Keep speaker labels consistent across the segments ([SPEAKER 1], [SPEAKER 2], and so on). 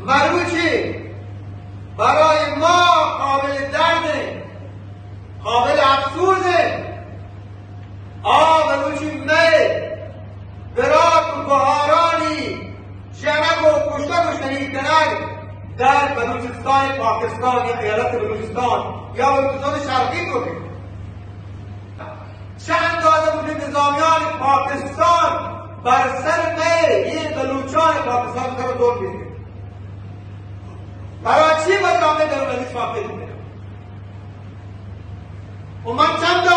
[SPEAKER 1] بلوچی برای ما قابل درده، قابل افسوزه. بلوچی می برات و بهارانی شنک و کشتن و شنیدنک در بلوچستان پاکستان یا ایالت بلوچستان یا بلوچستان شرقی رو بید. چه اندازه بود نظامیان پاکستان بر سر می این بلوچان پاکستان سر دور بیده. برای چی مدامه در بلوچ واقع دیده؟ و من چند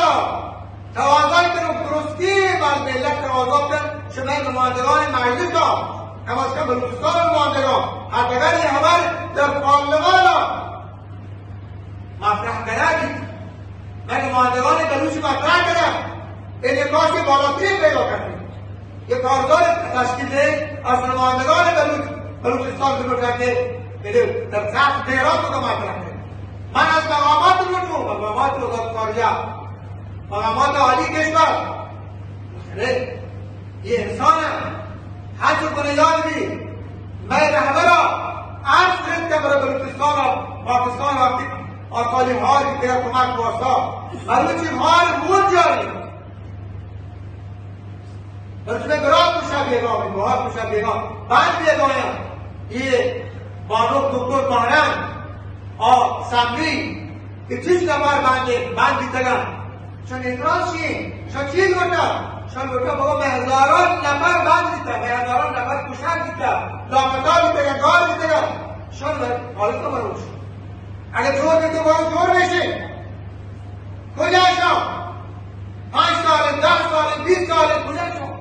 [SPEAKER 1] توازای کنم درستی بر ملت توازا کن شما نمایندگان مجلس ها اما از کم بلوچستان نمایندگان حداقل این خبر در پارلمان مطرح کردید. من نمایندگان بلوچ مطرح کردم انعکاس بالاتری پیدا کردیم. یک کارزار تشکیل ده از نمایندگان بلوچستان بلوچستان که در سخت تهران رو مطرح کردیم. من از مقامات رو مقامات وزارت خارجه مقامات عالی کشور یه انسان حج کنه یاد بی من رهبرا عرض کرد که برای بلوچستان و پاکستان وقتی آقالیم حال که در کمک واسا بلوچیم حال مون جاری بلوچیم برات مشا بیگام بحال مشا بیگام بعد بیگایم یه بانوک دکتر مهرم سمری که چیز نفر بندی تگم چون اعتراض چیه؟ شما چیز گوشتا؟ شما گوشتا بگو به هزاران نفر بند دیتا به هزاران نفر کشن دیتا لاپتا دیتا یا گار دیتا شما حالت رو بروش اگه جور دیتا باید جور بشه کجا شما؟ 5 سال 10 سال 20 سال کجا شما؟